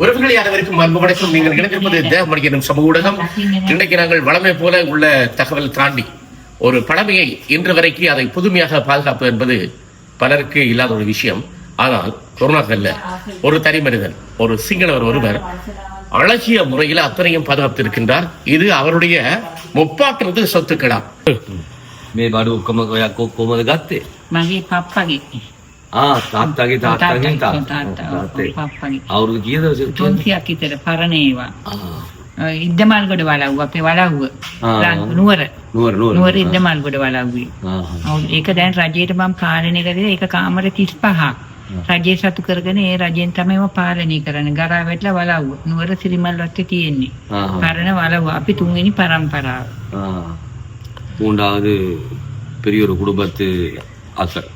உறவுகள் யாரவருக்கும் அன்பு வணக்கம். நீங்கள் இணைந்திருப்பது தேவமணி எனும் சமூக ஊடகம். இன்றைக்கு நாங்கள் வளமை போல உள்ள தகவல் தாண்டி ஒரு பழமையை இன்று வரைக்கும் அதை புதுமையாக பாதுகாப்பு என்பது பலருக்கு இல்லாத ஒரு விஷயம். ஆனால் கொரோனாக்கல்ல ஒரு தனி மனிதன், ஒரு சிங்களவர் ஒருவர் அழகிய முறையில் அத்தனையும் பாதுகாத்து இருக்கின்றார். இது அவருடைய முப்பாற்றது சொத்துக்களாம். තාත්තගේ අවුරුදු කීයද 300ක් විතර පරණ ඒවා. ඉද්දමල්ගොඩ වලව්ව අපේ වලව්ව. නුවර ඉද්දමල්ගොඩ වලව්වේ. ඒක දැන් රජයට මම පාලනය කරේ. ඒක කාමර 35ක්. රජය සතු කරගෙන ඒ රජෙන් තමයි මම පාලනය කරන්නේ. ගරා වැටලා වලව්ව. නුවර සිරිමල් වත්තේ තියෙන්නේ. පරණ වලව්ව. අපි තුන්වෙනි පරම්පරාව. மூன்றாவது பெரிய ஒரு குடும்பத்து ஆசர்.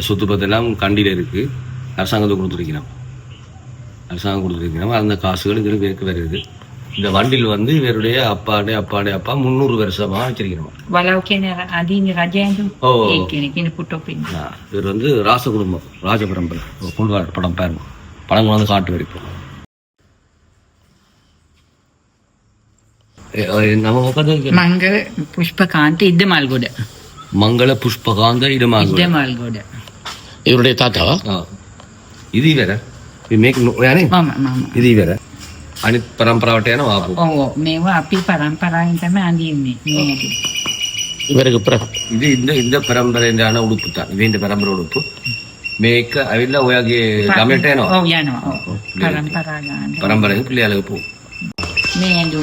சொத்து பத்தெல்லாம் கண்டியில் இருக்கு. அரசாங்கத்தை கொடுத்துருக்கிறோம். அந்த காசுகள் இதில் பேருக்கு வருது. இந்த வண்டியில் வந்து இவருடைய அப்பாடைய அப்பா 300 வருஷமா வச்சிருக்கிறோம். இவர் வந்து ராச குடும்பம், ராஜ பரம்பரை. படம் பாருங்க, படம் வந்து காட்டு வரைக்கும் மங்கள புஷ்பகாந்த் இடுமால்கோட. மங்கள புஷ்பகாந்த இடுமால்கோட இவருடைய தாத்தாவா? ఇది వేర ఇది వేర అని పరంపరాවට යන වාපු. ඔව් මේව අපි පරම්පරාවෙන් තමයි අඳින්නේ මේක. ඉවරක இது இந்த பரம்பரையான உடுப்பு தான். இது இந்த பரம்பரை உடுப்பு. මේක ඇවිල්ලා ඔයගේ ගමට යනවා. ඔව් යනවා. පරම්පරා ගන්න. පරම්පරාවේ පිළියලක පො. මේ ඇඳු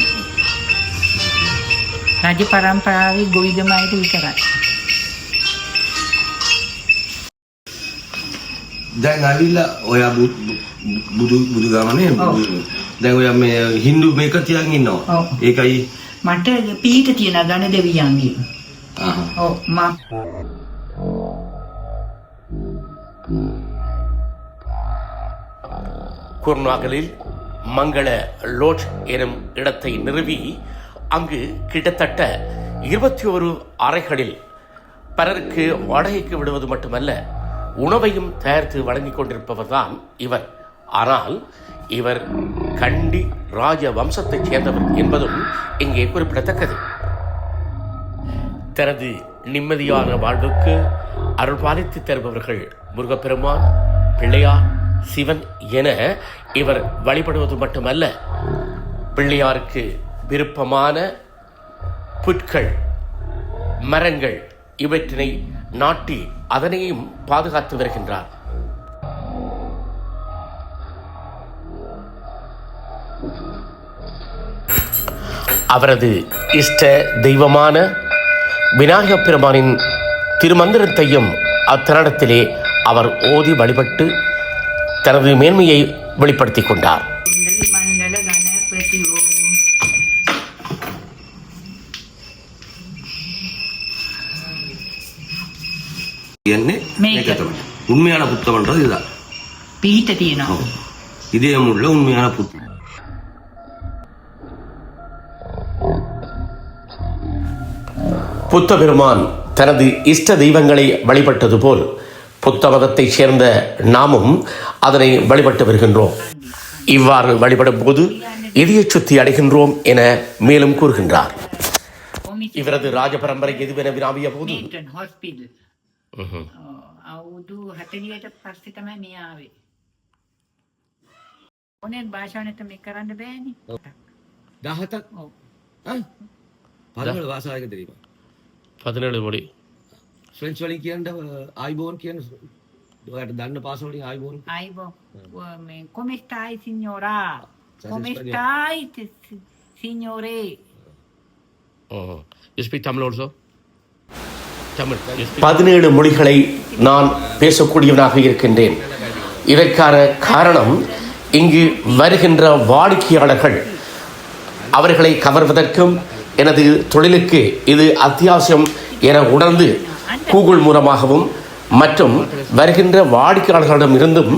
රජ පරම්පරාවේ ගොවිදමයිට විතරයි. දැන් ඇවිල්ලා ඔයා බුදු ගමනේ දැන් ඔයා මේ හින්දු මේක තියන් ඉන්නවා. ඒකයි මට පීඨ තියෙන ගණ දෙවියන්ගේ. ඔව් මම குர்நாகலில் மங்கள லோட் எனும் இடத்தை நிறுவி அங்கு கிட்டத்தட்ட 21 அறைகளில் பலருக்கு வாடகைக்கு விடுவது மட்டுமல்ல, உணவையும் தயாரித்து வழங்கிக் கொண்டிருப்பவர் தான் இவர். ஆனால் இவர் கண்டி ராஜ வம்சத்தைச் சேர்ந்தவர் என்பதும் இங்கே குறிப்பிடத்தக்கது. தனது நிம்மதியான வாழ்வுக்கு அருள் பாலித்து தருபவர்கள் முருகப்பெருமான், பிள்ளையார், சிவன் என இவர் வழிபடுவது மட்டுமல்ல, பிள்ளையாருக்கு விருப்பமான புற்கள், மரங்கள் இவற்றினை நாட்டி அதனையும் பாதுகாத்து வருகின்றார். அவரது இஷ்ட தெய்வமான விநாயகப் பெருமானின் திருமந்திரத்தையும் அத்தருணத்திலே அவர் ஓதி வழிபட்டு தனது மேன்மையை வெளிப்படுத்திக் கொண்டார். உண்மையான புத்தகம்ன்றது இதுதான். இதயம் உள்ள உண்மையான புத்தகம். புத்த பெருமான் தனது இஷ்ட தெய்வங்களை வழிபட்டது போல் புத்த மதத்தைச் சேர்ந்த நாமும் அதனை வழிபட்டு வருகின்றோம். இவ்வாறு வழிபடும் போது இதய சுத்தி அடைகின்றோம் என மேலும் கூறுகின்றார். இவரது ராஜ பரம்பரை எதுவென வினாவிய போது අවුරුදු 40ට පස්සේ තමයි මේ ආවේ. ඕනෙන් භාෂාවෙන් මේක කරන්න බෑනේ. 17ක්. ඔව්. 17 භාෂාවක தெரியுமா? 17 மொழி. ஃப்ரெஞ்ச் வழி කියන්න ආයිබෝන් කියන ඔයාලට දන්න පාස වලින් ආයිබෝන්. ආයිබෝන් මේ como estáis señora? como estáis señore? You speak Tamil also? 17 மொழிகளை நான் பேசக்கூடியவனாக இருக்கின்றேன். இதற்கான காரணம், இங்கு வருகின்ற வாடிக்கையாளர்கள் அவர்களை கவர்வதற்கும் எனது தொழிலுக்கு இது அத்தியாவசியம் என உணர்ந்து கூகுள் மூலமாகவும் மற்றும் வருகின்ற வாடிக்கையாளர்களிடம் இருந்தும்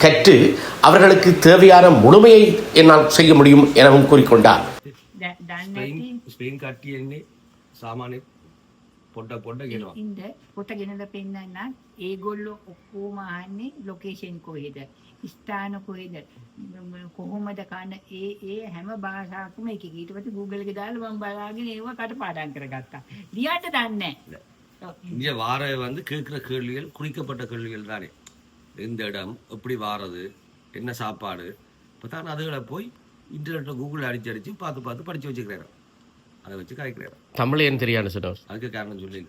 கற்று அவர்களுக்கு தேவையான முழுமையை என்னால் செய்ய முடியும் எனவும் கூறிக்கொண்டார். පොඩ්ඩක් කියනවා. ඉන්ද පොත ගෙනලා පෙන්නන්න ඒගොල්ලෝ ඔක්කොම අහන්නේ ලොකේෂන් කොහෙද ස්ථාන කොහෙද කොහොමද කන ඒ හැම භාෂාවකම එක ඊට පස්සේ Google එකේ දාලා මම බලාගෙන ඒව කටපාඩම් කරගත්තා. ලියන්න දන්නේ නැහැ. இங்கே வார வந்து கேட்குற கேள்விகள் குறிக்கப்பட்ட கேள்விகள் தானே. எந்த இடம், எப்படி வாரது, என்ன சாப்பாடு, இப்போ தான் அதுகளை போய் இன்டர்நெட்டில் கூகுளில் அடிச்சு பார்த்து படித்து வச்சுக்கிறாரு. அதை வச்சு கதைக்கிறாரு. தமிழ் ஏன் தெரியாது சொன்னார். அதுக்கு காரணம் சொல்லி